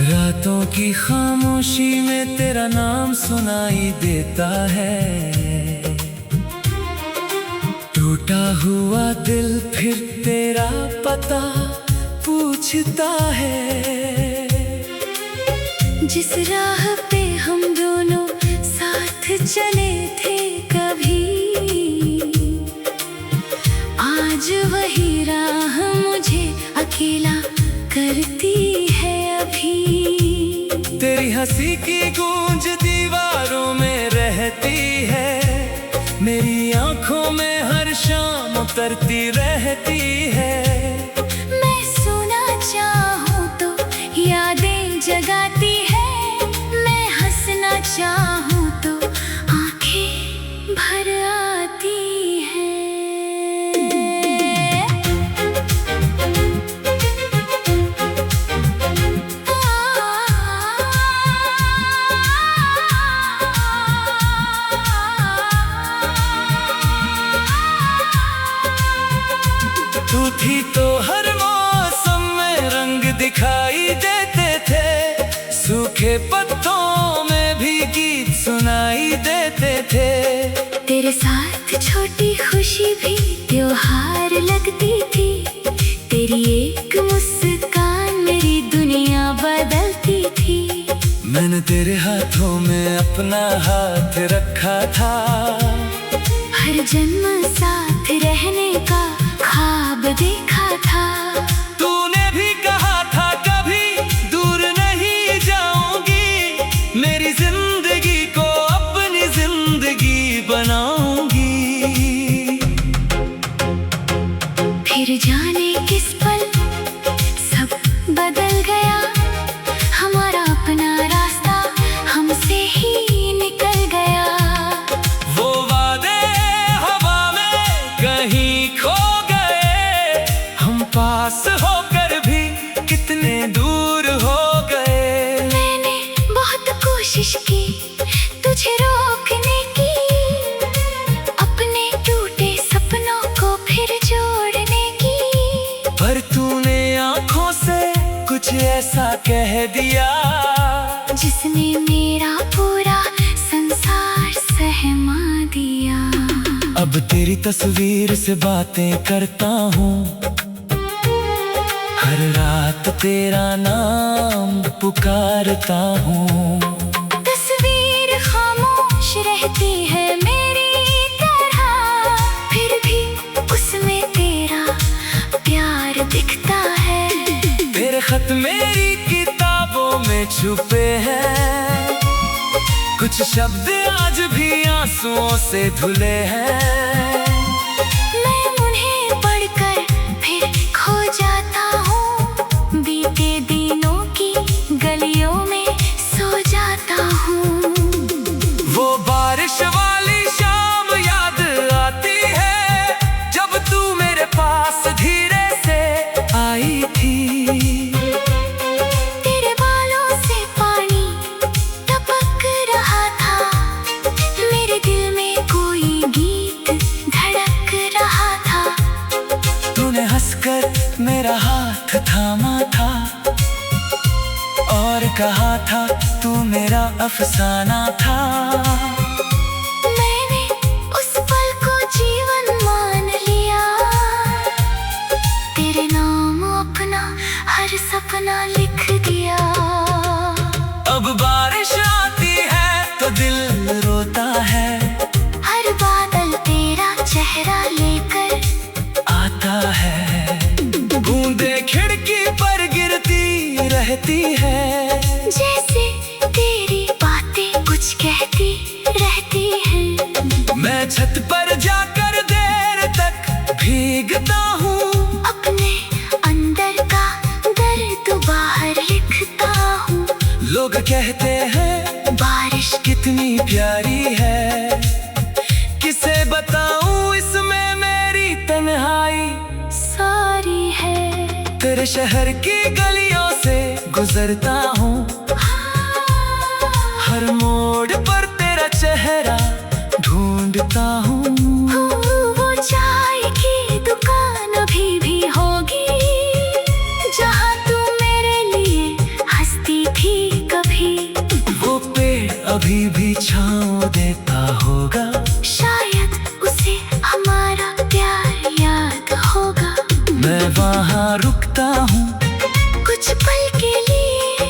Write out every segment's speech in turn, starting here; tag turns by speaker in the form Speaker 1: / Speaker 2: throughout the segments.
Speaker 1: रातों की खामोशी में तेरा नाम सुनाई देता है। टूटा हुआ दिल फिर तेरा पता पूछता है।
Speaker 2: जिस राह पे हम दोनों साथ चले थे कभी, आज वही राह मुझे अकेला करती है अभी।
Speaker 1: तेरी हंसी की गूंज दीवारों में रहती है, मेरी आंखों में हर शाम उतरती रहती है।
Speaker 2: मैं सोना चाहूँ तो यादें जगाती है, मैं हंसना चाहूँ तो आंखें भर आती है।
Speaker 1: तू थी तो हर मौसम में रंग दिखाई देते थे, सूखे पत्तों में भी गीत सुनाई देते थे।
Speaker 2: तेरे साथ छोटी खुशी भी त्योहार लगती थी, तेरी एक मुस्कान मेरी दुनिया बदलती थी।
Speaker 1: मैंने तेरे हाथों में अपना हाथ रखा था,
Speaker 2: हर जन्म साथ रहने का ख्वाब देखा था।
Speaker 1: तूने भी कहा था कभी दूर नहीं जाऊंगी, मेरी जिंदगी को अपनी जिंदगी बनाऊंगी।
Speaker 2: फिर जाने किस पल सब बदल गया, हमारा अपना रास्ता हमसे ही निकल गया।
Speaker 1: वो वादे हवा में कहीं खो गए, हम पास होकर भी कितने दूर हो गए।
Speaker 2: मैंने बहुत कोशिश की तुझे रोकने की, अपने टूटे सपनों को फिर जोड़ने की।
Speaker 1: पर तूने आंखों से कुछ ऐसा कह दिया,
Speaker 2: जिसने मेरा पूरा संसार सहमा दिया।
Speaker 1: अब तेरी तस्वीर से बातें करता हूँ, हर रात तेरा नाम पुकारता हूँ।
Speaker 2: तस्वीर खामोश रहती है मेरी तरह, फिर भी उसमें तेरा प्यार दिखता है।
Speaker 1: तेरे खत मेरी किताबों में छुपे हैं, कुछ शब्द आज भी आंसुओं से धुले हैं।
Speaker 2: मैं उन्हें पढ़कर फिर खो जाता हूँ, बीते दिनों की गलियों में सो जाता हूँ।
Speaker 1: वो बारिश वाली शाम याद आती है, जब तू मेरे पास धीरे से आई थी।
Speaker 2: तेरे बालों से पानी टपक रहा था, मेरे दिल में कोई गीत धड़क रहा था।
Speaker 1: तूने हंसकर मेरा हाथ थामा था और कहा था तू मेरा अफसाना था।
Speaker 2: मैंने उस पल को जीवन मान लिया, तेरे नाम अपना हर सपना लिख दिया।
Speaker 1: अब बारिश आती है तो दिल रोता है,
Speaker 2: हर बादल तेरा चेहरा लेकर
Speaker 1: आता है। बूंदे खिड़की पर गिरती रहती कहती है,
Speaker 2: जैसे तेरी बातें कुछ कहती रहती हैं।
Speaker 1: मैं छत पर जाकर देर तक भीगता हूँ,
Speaker 2: अपने अंदर का दर्द बाहर लिखता हूँ।
Speaker 1: लोग कहते हैं
Speaker 2: बारिश
Speaker 1: कितनी प्यारी है, किसे बताऊं इसमें मेरी तन्हाई
Speaker 2: सारी है।
Speaker 1: तेरे शहर की गलियों से गुजरता हूँ, हर मोड़ पर तेरा चेहरा ढूंढता हूँ।
Speaker 2: वो चाय की दुकान अभी भी होगी, जहाँ तू मेरे लिए हंसती थी कभी।
Speaker 1: वो पेड़ अभी भी छाँव देता होगा,
Speaker 2: शायद उसे हमारा प्यार याद होगा।
Speaker 1: मैं वहाँ रुकता हूँ
Speaker 2: कुछ पल के लिए,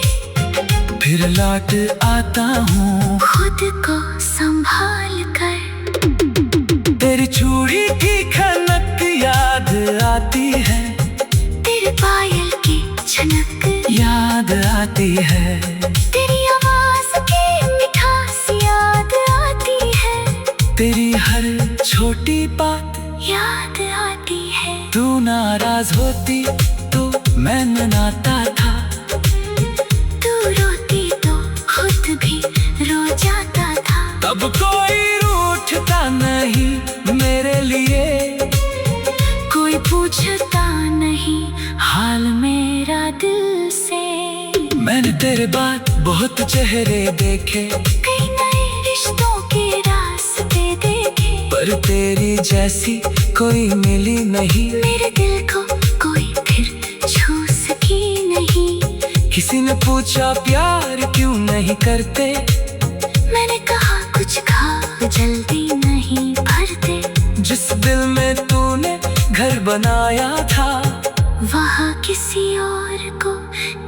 Speaker 1: फिर लौट आता हूँ,
Speaker 2: खुद को संभाल कर।
Speaker 1: तेरी चूड़ी की खनक याद आती है,
Speaker 2: तेरे पायल की झनक
Speaker 1: याद आती है,
Speaker 2: तेरी आवाज की मिठास याद आती है।
Speaker 1: तेरी हर छोटी बात
Speaker 2: याद आती है।
Speaker 1: तू नाराज होती तो मैं मनाता था,
Speaker 2: तू रोती तो खुद भी रो जाता था।
Speaker 1: अब कोई रूठता नहीं मेरे लिए,
Speaker 2: कोई पूछता नहीं हाल मेरा दिल से।
Speaker 1: मैंने तेरे बाद बहुत चेहरे देखे,
Speaker 2: कई नए रिश्तों के रास्ते देखे,
Speaker 1: पर तेरी जैसी कोई मिली नहीं।
Speaker 2: मेरे दिल को कोई फिर छू सकी नहीं।
Speaker 1: किसी ने पूछा प्यार क्यों नहीं करते,
Speaker 2: मैंने कहा कुछ खाब जल्दी नहीं भरते।
Speaker 1: जिस दिल में तूने घर बनाया था,
Speaker 2: वहाँ किसी और को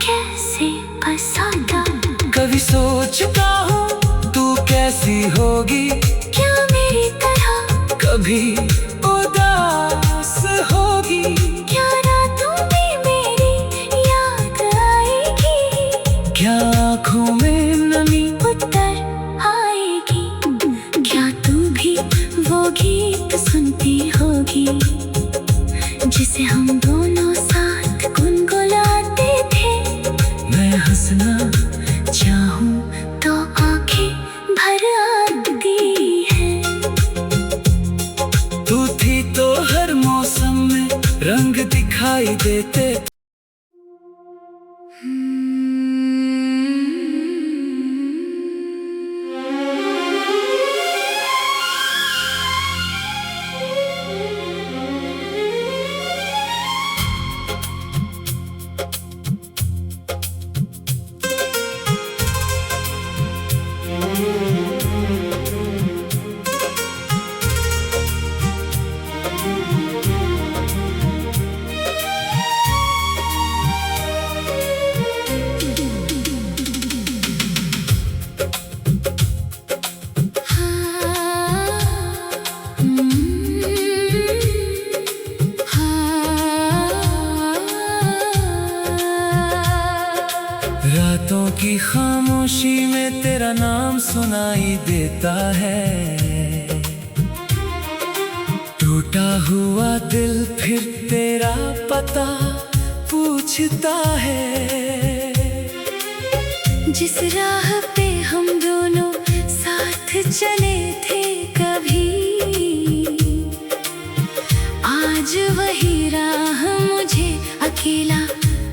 Speaker 2: कैसे बसाता।
Speaker 1: कभी सोचता हूँ तू कैसी होगी,
Speaker 2: क्या मेरी तरह
Speaker 1: कभी उदास होगी।
Speaker 2: क्या रातों में मेरी याद आएगी,
Speaker 1: क्या आँखों में नमी
Speaker 2: उतर आएगी। क्या तू भी वो गीत सुनती होगी, जिसे हम दोनों साथ गुनगुनाते थे।
Speaker 1: मैं हंसना
Speaker 2: चाहूं तो आंखें भर आती है।
Speaker 1: तू थी तो हर मौसम में रंग दिखाई देते। रातों की खामोशी में तेरा नाम सुनाई देता है, टूटा हुआ दिल फिर तेरा पता पूछता है।
Speaker 2: जिस राह पे हम दोनों साथ चले थे कभी, आज वही राह मुझे अकेला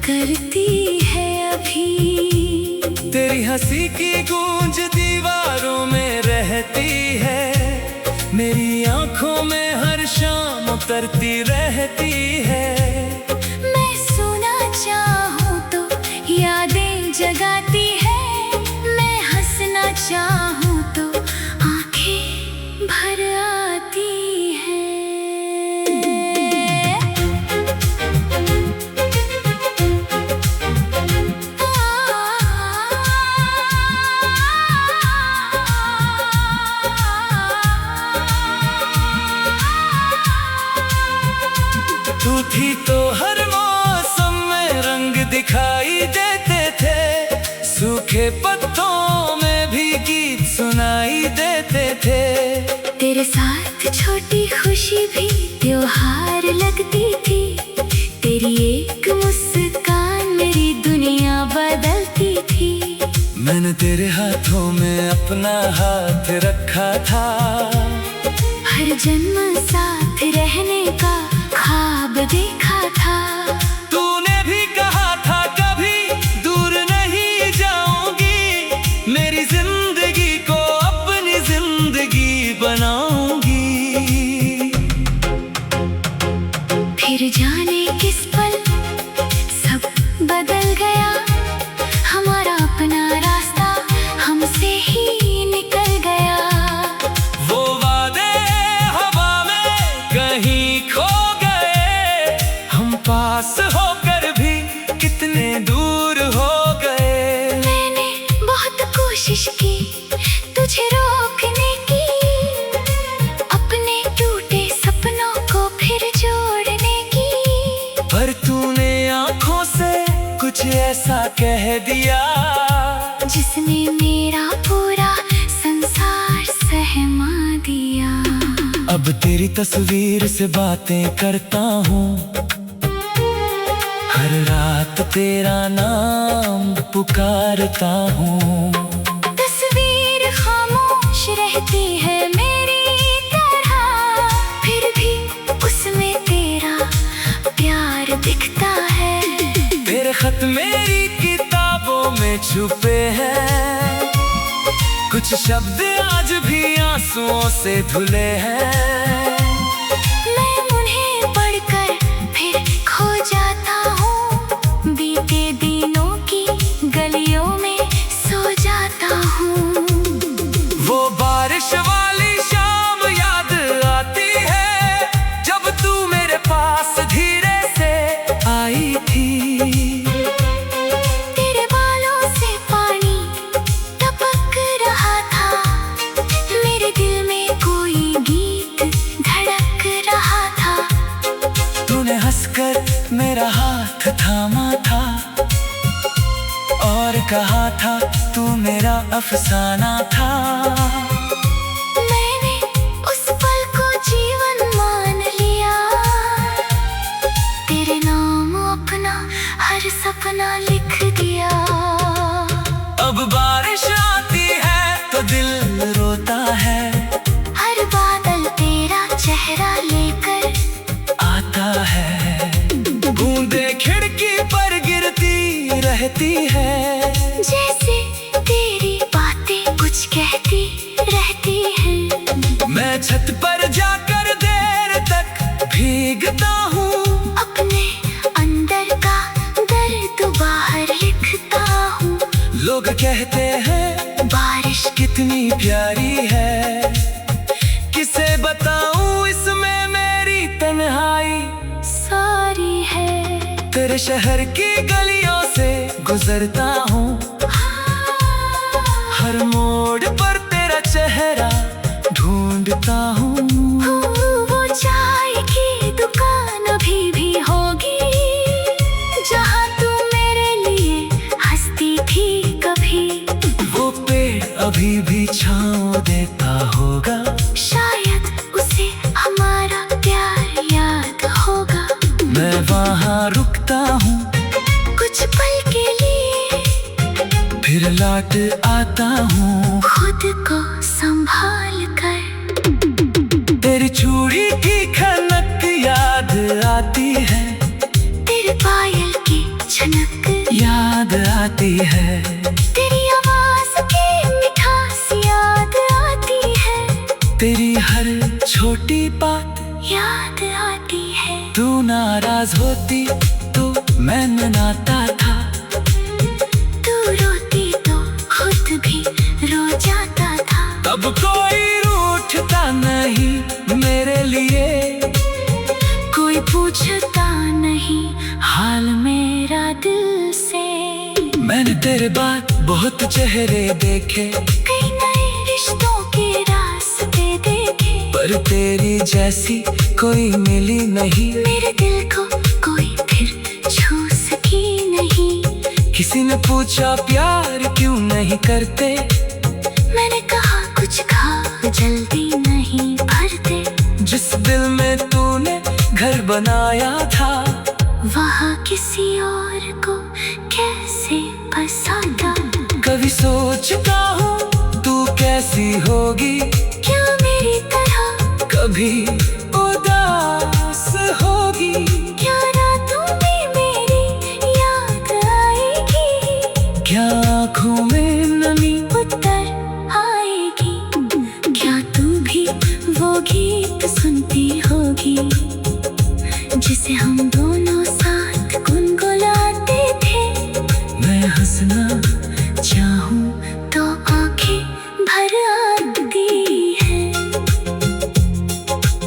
Speaker 2: करती है अभी।
Speaker 1: तेरी हंसी की गूंज दीवारों में रहती है, मेरी आंखों में हर शाम उतरती रहती है।
Speaker 2: मैं सोना चाहूँ तो यादें जगाती है, मैं हंसना चाहूँ तो आंखें भर आती है।
Speaker 1: तू थी तो हर मौसम में रंग दिखाई देते थे, सूखे पत्तों में भी गीत सुनाई देते थे।
Speaker 2: तेरे साथ छोटी खुशी भी त्योहार लगती थी। तेरी एक मुस्कान मेरी दुनिया बदलती थी।
Speaker 1: मैंने तेरे हाथों में अपना हाथ रखा था।
Speaker 2: हर जन्म साथ रहने का ख्वाब देखा था।
Speaker 1: तूने भी कहा था कभी दूर नहीं जाऊंगी। मेरी जिंदगी को अपनी जिंदगी बनाऊंगी।
Speaker 2: फिर जाने किस पल सब बदल गया। हमारा अपना रास्ता हमसे ही निकल गया।
Speaker 1: वो वादे हवा में कहीं खो गए। हम पास होकर भी कितने दूर हो गए।
Speaker 2: मैंने बहुत कोशिश की तुझे रोकने की। अपने टूटे सपनों को फिर जोड़ने की।
Speaker 1: पर तूने आंखों से कुछ ऐसा कह दिया
Speaker 2: जिसने मेरा पूरा संसार सहमा दिया।
Speaker 1: अब तेरी तस्वीर से बातें करता हूँ। हर रात तेरा नाम पुकारता हूँ।
Speaker 2: तस्वीर खामोश रहती है मेरी तरह। फिर भी उसमें तेरा प्यार दिखता है।
Speaker 1: तेरे खत मेरी किताबों में छुपे हैं। कुछ शब्द आज भी आंसुओं से धुले हैं।
Speaker 2: मैं उन्हें पढ़कर फिर खो जाता हूँ। बीते दिनों की गलियों में सो जाता हूँ।
Speaker 1: वो बारिश वाली शाम याद आती है जब तू मेरे पास धीरे से आई थी।
Speaker 2: तेरे बालों से पानी टपक रहा था। मेरे दिल में कोई गीत धड़क रहा था।
Speaker 1: तूने हंसकर मेरा हाथ थामा था और कहा था तू मेरा अफसाना था।
Speaker 2: मैंने उस पल को जीवन मान लिया। तेरे नाम अपना हर सपना लिख दिया।
Speaker 1: अब बारिश आती है तो दिल रोता है।
Speaker 2: हर बादल तेरा चेहरा लेकर
Speaker 1: आता है। बूंदें खिड़की पर गिरती रहती है।
Speaker 2: जैसे तेरी बातें कुछ कहती रहती हैं।
Speaker 1: मैं छत पर जाकर देर तक भीगता हूँ।
Speaker 2: अपने अंदर का दर्द बाहर लिखता हूँ।
Speaker 1: लोग कहते हैं
Speaker 2: बारिश
Speaker 1: कितनी प्यारी है। किसे बताऊं इसमें मेरी तन्हाई
Speaker 2: सारी है।
Speaker 1: तेरे शहर की गलियों से गुजरता हूँ। हर मोड़ पर तेरा चेहरा ढूंढता हूँ।
Speaker 2: वो चाय की दुकान अभी भी होगी जहाँ तू मेरे लिए हंसती थी कभी।
Speaker 1: वो पेड़ अभी भी छाँव देता होगा।
Speaker 2: शायद उसे हमारा प्यार याद होगा।
Speaker 1: मैं वहाँ रुकता हूँ
Speaker 2: कुछ पल के लिए
Speaker 1: फिर लौट आता हूँ।
Speaker 2: खुद को संभाल कर।
Speaker 1: तेरी चूड़ी की खनक याद आती है।
Speaker 2: तेरे पायल की छनक
Speaker 1: याद आती है।
Speaker 2: तेरी आवाज की मिठास याद आती है।
Speaker 1: तेरी हर छोटी बात
Speaker 2: याद आती है।
Speaker 1: तू नाराज होती तो मैं मनाता था।
Speaker 2: तू रोती तो खुद भी रो जाता था।
Speaker 1: अब कोई रूठता नहीं मेरे लिए।
Speaker 2: कोई पूछता नहीं हाल मेरा दिल से।
Speaker 1: मैंने तेरे बाद बहुत चेहरे देखे।
Speaker 2: कई नए रिश्तों के रास्ते देखे।
Speaker 1: पर तेरी जैसी कोई मिली नहीं।
Speaker 2: मेरे दिल को कोई फिर छू सकी नहीं।
Speaker 1: किसी ने पूछा प्यार क्यों नहीं करते,
Speaker 2: मैंने कहा कुछ खाब जल्दी नहीं भरते।
Speaker 1: जिस दिल में तूने घर बनाया था,
Speaker 2: वहाँ किसी और को कैसे बसाता।
Speaker 1: कभी सोचता हूँ तू कैसी होगी,
Speaker 2: क्या मेरी तरह
Speaker 1: कभी उदास होगी।
Speaker 2: क्या रातों में मेरी याद आएगी,
Speaker 1: क्या आँखों में नमी
Speaker 2: उतर आएगी। क्या तू भी वो गीत सुनती होगी जिसे हम दोनों साथ गुनगुनाते थे।
Speaker 1: मैं हंसना
Speaker 2: चाहूं तो आंखें भर आती है।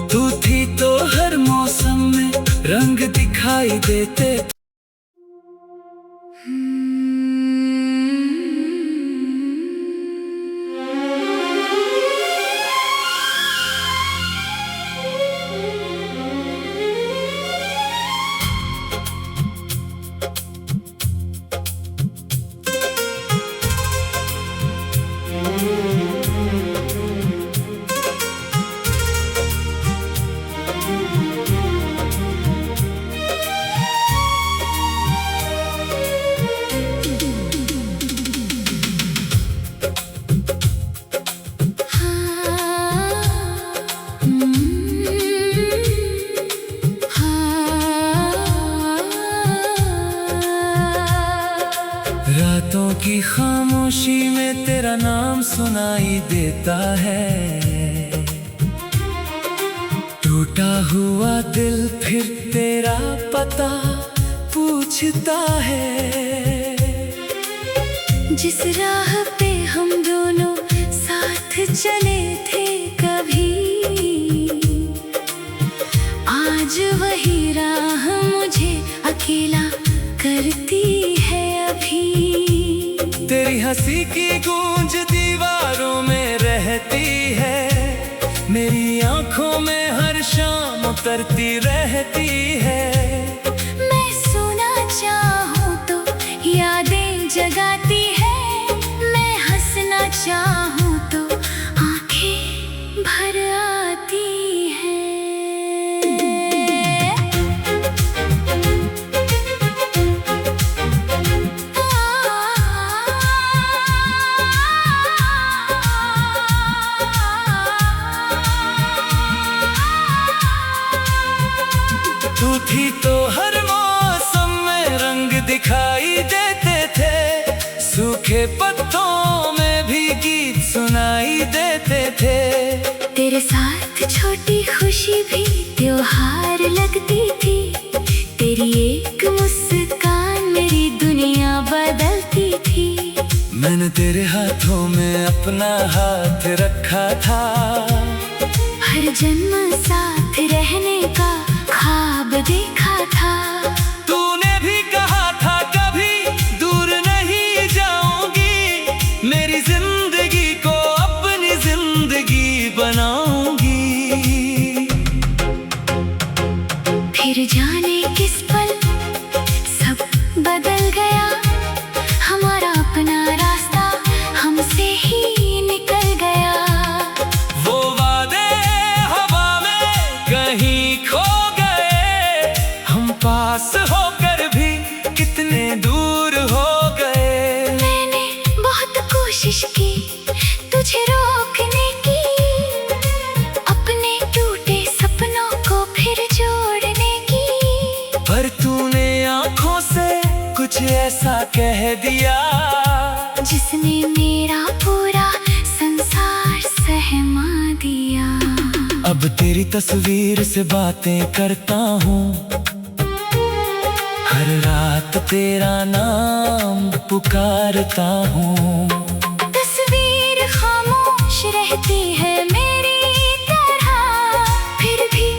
Speaker 1: तू थी तो हर मौसम में रंग दिखाई देते। रातों की खामोशी में तेरा नाम सुनाई देता है। टूटा हुआ दिल फिर तेरा पता पूछता है।
Speaker 2: जिस राह पे हम दोनों साथ चले थे कभी, आज वही राह मुझे अकेला करती है अभी।
Speaker 1: तेरी हंसी की गूंज दीवारों में रहती है, मेरी आंखों में हर शाम उतरती रहती है।
Speaker 2: मैं सोना चाहूं तो यादें जगाती है, मैं हंसना चाहूं तो आंखें भर आती है।
Speaker 1: तू थी तो हर मौसम में रंग दिखाई देते थे, सूखे पत्तों में भी गीत सुनाई देते थे।
Speaker 2: तेरे साथ छोटी खुशी भी त्योहार लगती थी, तेरी एक मुस्कान मेरी दुनिया बदलती थी।
Speaker 1: मैंने तेरे हाथों में अपना हाथ रखा था,
Speaker 2: हर जन्म साथ रहने का ख्वाब देखा था।
Speaker 1: तूने भी कहा था कभी दूर नहीं जाऊंगी, मेरी जिंदगी को अपनी जिंदगी बनाऊंगी।
Speaker 2: फिर जाने किस पल सब बदल गया, हमारा अपना रास्ता हमसे ही निकल गया।
Speaker 1: वो वादे हवा में कहीं खो गए, हम पास होकर भी कितने दूर हो गए।
Speaker 2: मैंने बहुत कोशिश की तुझे रोकने की, अपने टूटे सपनों को फिर जोड़ने की।
Speaker 1: पर तूने आंखों से कुछ ऐसा कह दिया,
Speaker 2: जिसने मेरा पूरा संसार सहमा दिया।
Speaker 1: अब तेरी तस्वीर से बातें करता हूँ, हर रात तेरा नाम पुकारता हूँ।
Speaker 2: तस्वीर खामोश रहती है मेरी तरह, फिर भी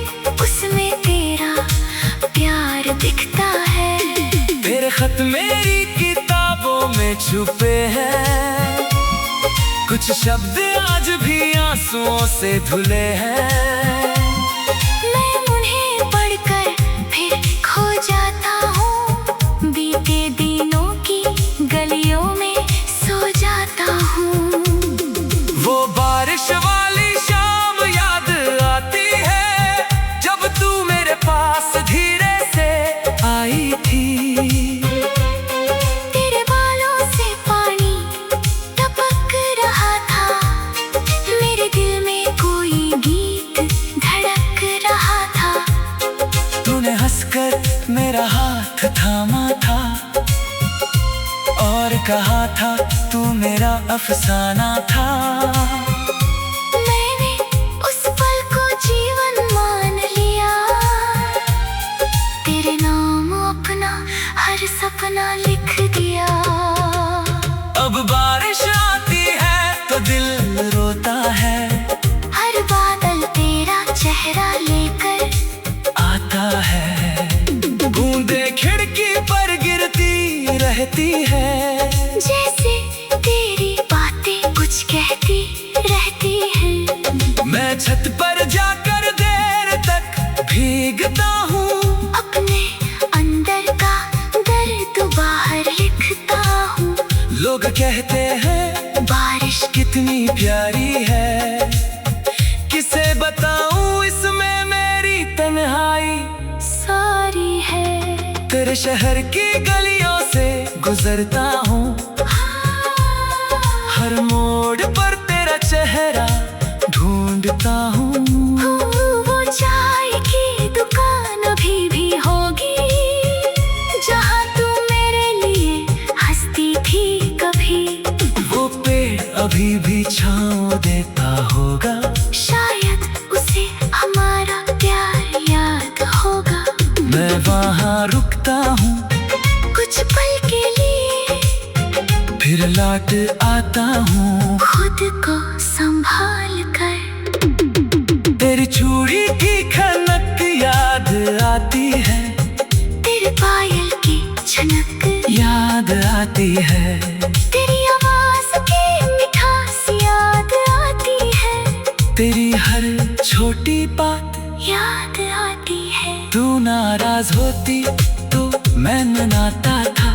Speaker 2: उसमें तेरा प्यार दिखता है।
Speaker 1: तेरे खत मेरी किताबों में छुपे हैं, कुछ शब्द आज भी आंसुओं से धुले हैं।
Speaker 2: मैं उन्हें पढ़कर फिर खो जाता हूँ, बीते दिनों की
Speaker 1: कहा था तू मेरा अफसाना था।
Speaker 2: मैंने उस पल को जीवन मान लिया, तेरे नाम अपना हर सपना लिख दिया।
Speaker 1: अब बारिश आती है तो दिल रोता है,
Speaker 2: हर बादल तेरा चेहरा लेकर
Speaker 1: आता है। बूंदे खिड़की पर गिरती रहती है,
Speaker 2: जैसे तेरी बातें कुछ कहती रहती हैं।
Speaker 1: मैं छत पर जाकर देर तक भीगता हूँ,
Speaker 2: अपने अंदर का दर्द बाहर लिखता हूँ।
Speaker 1: लोग कहते हैं
Speaker 2: बारिश
Speaker 1: कितनी प्यारी है, किसे बताऊं इसमें मेरी तन्हाई
Speaker 2: सारी है।
Speaker 1: तेरे शहर की गलियों से गुजरता हूँ, हर मोड़ पर तेरा चेहरा ढूंढता हूँ।
Speaker 2: वो चाय की दुकान अभी भी होगी, जहाँ तू मेरे लिए हंसती थी कभी।
Speaker 1: वो पेड़ अभी भी छाँव देता होगा,
Speaker 2: शायद उसे हमारा प्यार याद होगा।
Speaker 1: मैं वहाँ रुकता हूँ
Speaker 2: कुछ पल के लिए,
Speaker 1: फिर लौट आता हूँ
Speaker 2: खुद को संभाल कर।
Speaker 1: तेरी चूड़ी की खनक याद आती है,
Speaker 2: तेरे पायल की झनक
Speaker 1: याद आती है।
Speaker 2: तेरी आवाज की मिठास याद आती है,
Speaker 1: तेरी हर छोटी बात
Speaker 2: याद आती है।
Speaker 1: तू नाराज होती तो मैं मनाता था,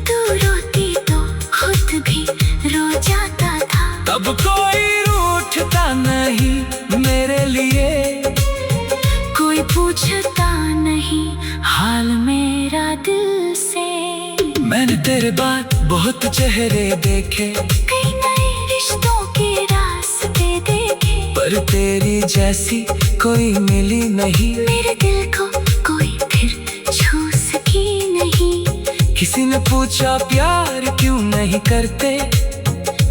Speaker 2: तू रोती तो खुद भी रो जाता था।
Speaker 1: तब कोई रूठता नहीं मेरे लिए,
Speaker 2: कोई पूछता नहीं हाल मेरा दिल से।
Speaker 1: मैंने तेरे बाद बहुत चेहरे देखे,
Speaker 2: कई नए रिश्तों के रास्ते देखे,
Speaker 1: पर तेरी जैसी कोई मिली नहीं।
Speaker 2: मेरे दिल को कोई फिर छू सकी नहीं।
Speaker 1: किसी ने पूछा प्यार क्यों नहीं करते,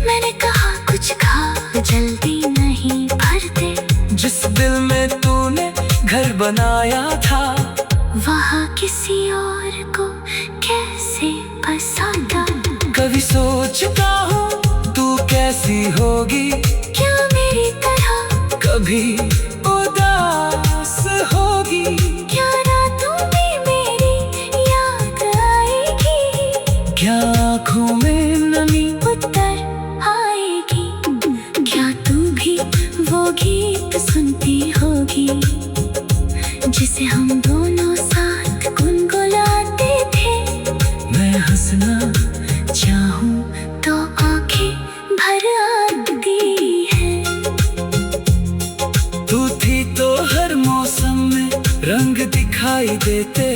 Speaker 2: मैंने कहा कुछ खा जल्दी नहीं भरते।
Speaker 1: जिस दिल में तूने घर बनाया था,
Speaker 2: वहाँ किसी और को कैसे बसाता।
Speaker 1: कभी सोचता हूँ तू कैसी होगी,
Speaker 2: क्या मेरी तरह
Speaker 1: कभी उदास होगी।
Speaker 2: क्या रातों में मेरी याद आएगी,
Speaker 1: क्या आँखों में नमी
Speaker 2: उतर आएगी। क्या तू भी वो गीत सुनती होगी, जिसे हम दोनों साथ गुनगुनाते थे।
Speaker 1: मैं हंसना चाहूँ
Speaker 2: तो आंखें भर आती है।
Speaker 1: तू थी तो हर मौसम में रंग दिखाई देते।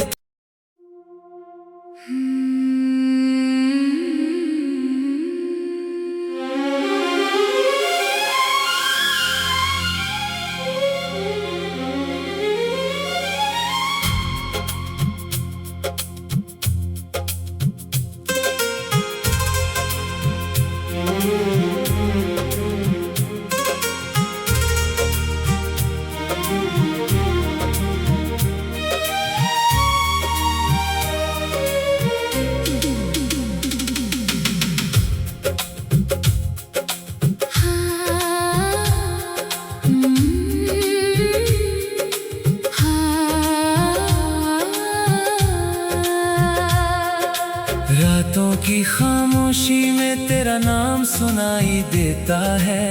Speaker 1: रातों की खामोशी में तेरा नाम सुनाई देता है।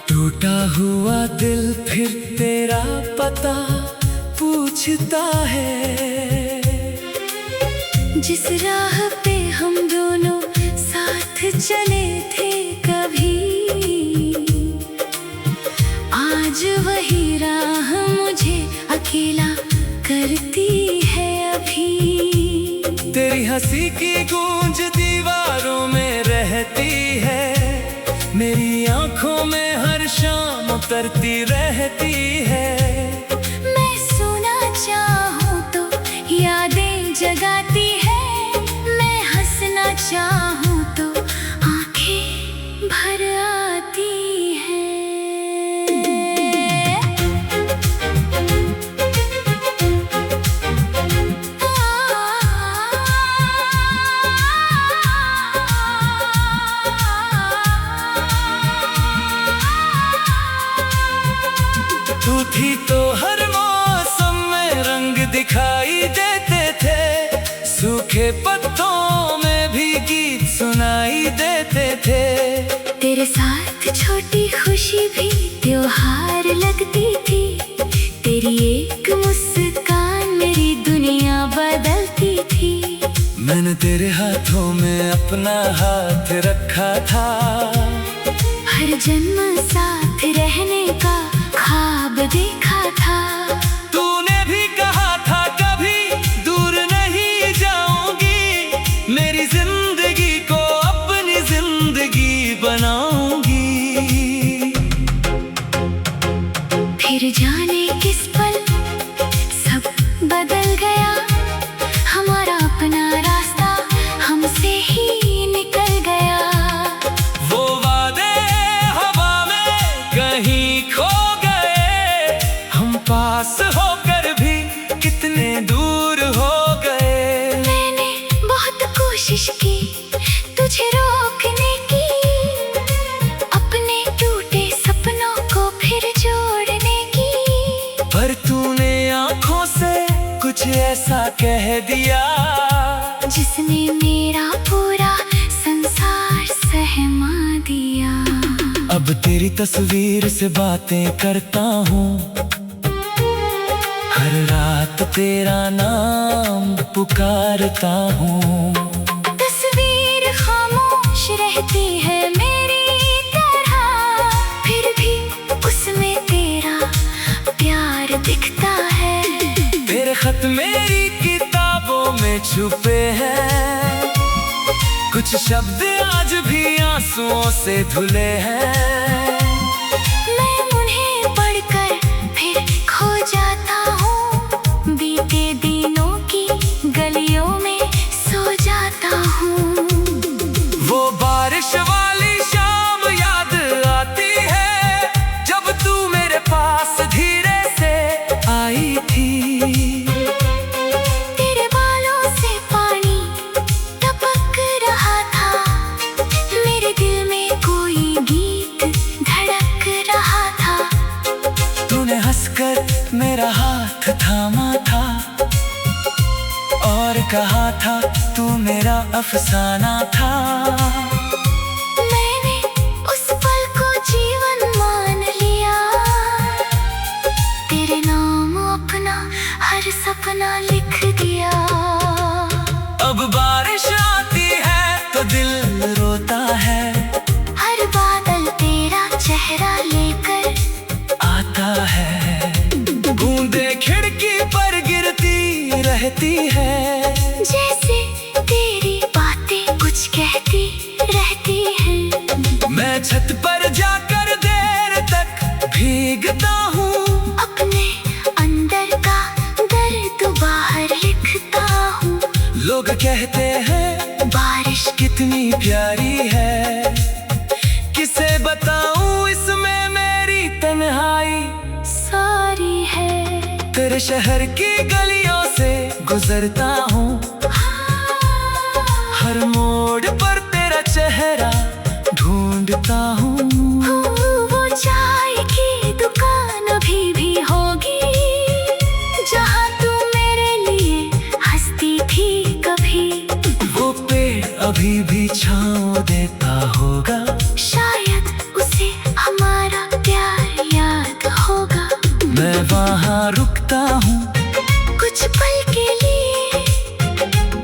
Speaker 1: टूटा हुआ दिल फिर तेरा पता पूछता है।
Speaker 2: जिस राह पे हम दोनों साथ चले थे कभी, आज वही राह मुझे अकेला करती है अभी।
Speaker 1: तेरी हंसी की गूंज दीवारों में रहती है, मेरी आंखों में हर शाम उतरती रहती है।
Speaker 2: मैं सोना चाहूँ तो यादें जगाती है।
Speaker 1: दिखाई देते थे, सूखे पत्तों में भी गीत सुनाई देते थे।
Speaker 2: तेरे साथ छोटी खुशी भी त्योहार लगती थी, तेरी एक मुस्कान मेरी दुनिया बदलती थी।
Speaker 1: मैंने तेरे हाथों में अपना हाथ रखा था,
Speaker 2: हर जन्म साथ रहने का ख्वाब देखा था।
Speaker 1: तूने भी कहा था कभी दूर नहीं जाऊंगी, मेरी जिंदगी को अपनी जिंदगी बनाऊंगी। फिर जाने किस पल सब बदल गया, हमारा अपना रास्ता हमसे ही निकल गया। वो वादे हवा में कहीं खो गए, हम पास होकर भी कितने दूर हो गए।
Speaker 2: मैंने बहुत कोशिश की तुझे रोकने की, अपने टूटे सपनों को फिर जोड़ने की,
Speaker 1: पर तूने आंखों से कुछ ऐसा कह दिया
Speaker 2: जिसने मेरा पूरा संसार सहमा दिया।
Speaker 1: अब तेरी तस्वीर से बातें करता हूँ, हर रात तेरा नाम पुकारता हूँ।
Speaker 2: तस्वीर खामोश रहती है मेरी तरह, फिर भी उसमें तेरा प्यार दिखता है।
Speaker 1: तेरे खत मेरी किताबों में छुपे हैं, कुछ शब्द आज भी आंसुओं से धुले हैं।
Speaker 2: मैं उन्हें पढ़कर फिर खो जाता हूँ, बीते दिनों की गलियों में सो जाता हूँ।
Speaker 1: वो बारिश वाली शाम याद आती है, जब तू मेरे पास धीरे से आई थी।
Speaker 2: तेरे बालों से पानी टपक रहा था, मेरे दिल में कोई गीत धड़क रहा था।
Speaker 1: तूने हंसकर मेरा हाथ थामा था और कहा था तू मेरा अफसाना था।
Speaker 2: मैंने उस पल को जीवन मान लिया, तेरे नाम अपना हर सपना लिख दिया।
Speaker 1: अब बारिश आती है तो दिल रोता है,
Speaker 2: हर बादल तेरा चेहरा लेकर
Speaker 1: आता है। बूंदे खिड़की पर गिरती रहती है,
Speaker 2: जैसे तेरी बातें कुछ कहती रहती हैं।
Speaker 1: मैं छत पर जाकर देर तक भीगता हूँ,
Speaker 2: अपने अंदर का दर्द बाहर लिखता हूँ।
Speaker 1: लोग कहते हैं
Speaker 2: बारिश
Speaker 1: कितनी प्यारी है, किसे बताऊं इसमें मेरी तन्हाई
Speaker 2: सारी है।
Speaker 1: तेरे शहर की गलियों से गुजरता हूँ, हर मोड़ पर तेरा चेहरा ढूंढता हूँ।
Speaker 2: वो चाय की दुकान अभी भी होगी, जहाँ तू मेरे लिए हंसती थी कभी।
Speaker 1: वो पेड़ अभी भी छाँव देता होगा,
Speaker 2: शायद उसे हमारा प्यार याद होगा।
Speaker 1: मैं वहाँ रुकता हूँ
Speaker 2: कुछ पल के लिए,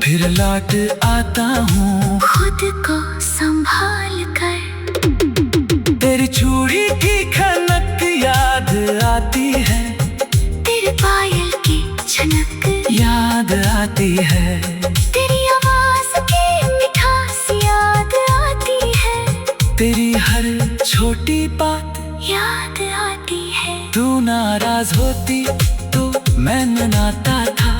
Speaker 1: फिर लौट आता हूँ
Speaker 2: खुद को संभाल कर।
Speaker 1: तेरी चूड़ी की खनक याद आती है,
Speaker 2: तेरे पायल की झनक
Speaker 1: याद आती है।
Speaker 2: तेरी आवाज की मिठास याद आती है,
Speaker 1: तेरी हर छोटी बात
Speaker 2: याद आती है।
Speaker 1: तू नाराज होती तो मैं मनाता था,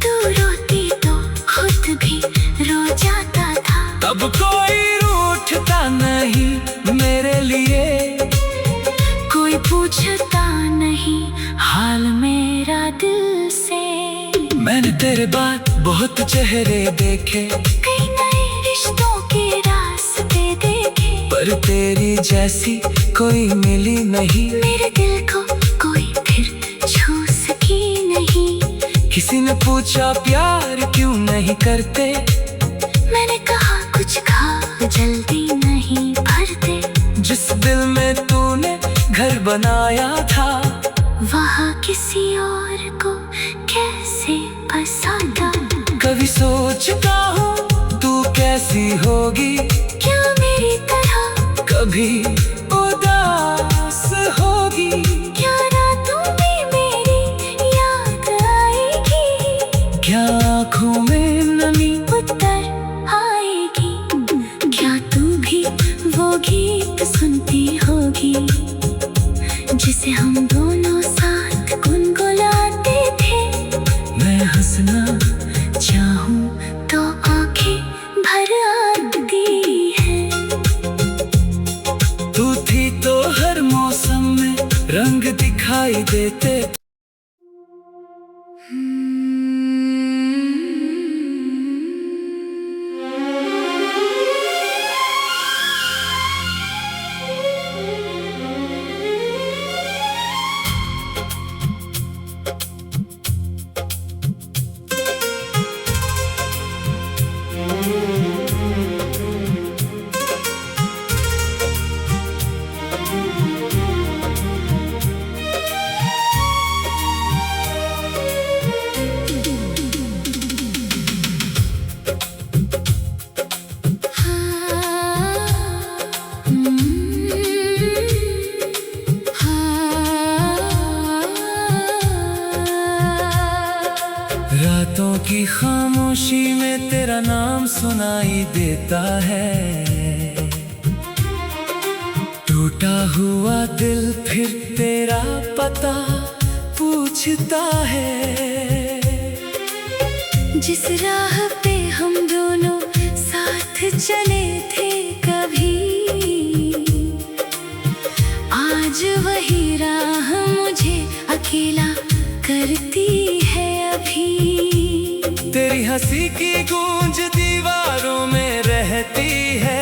Speaker 2: तू रोती तो खुद भी रो जाता था।
Speaker 1: तब कोई रूठता नहीं मेरे लिए,
Speaker 2: कोई पूछता नहीं हाल मेरा दिल से।
Speaker 1: मैंने तेरे बाद बहुत चेहरे देखे,
Speaker 2: कई नए रिश्तों के रास्ते देखे,
Speaker 1: पर तेरी जैसी कोई मिली नहीं।
Speaker 2: मेरे दिल को कोई फिर छू सकी नहीं।
Speaker 1: किसी ने पूछा प्यार क्यों नहीं करते,
Speaker 2: मैंने कहा कुछ खाब जल्दी नहीं भरते।
Speaker 1: जिस दिल में तूने घर बनाया था,
Speaker 2: वहाँ किसी और को कैसे बसाता।
Speaker 1: कभी सोचता हूँ तू कैसी होगी,
Speaker 2: क्या मेरी तरह
Speaker 1: कभी उदास होगी।
Speaker 2: क्या रातों में मेरी याद आएगी,
Speaker 1: क्या आँखों में नमी
Speaker 2: उतर आएगी। क्या तू भी वो गीत सुनती होगी, जिसे हम दोनों साथ गुनगुनाते थे।
Speaker 1: मैं हंसना
Speaker 2: चाहूं तो आंखें भर आती है।
Speaker 1: तू थी तो हर मौसम में रंग दिखाई देते। रातों की खामोशी में तेरा नाम सुनाई देता है। टूटा हुआ दिल फिर तेरा पता पूछता है।
Speaker 2: जिस राह पे हम दोनों साथ चले थे कभी, आज वही राह मुझे अकेला करती है अभी।
Speaker 1: तेरी हंसी की गूंज दीवारों में रहती है।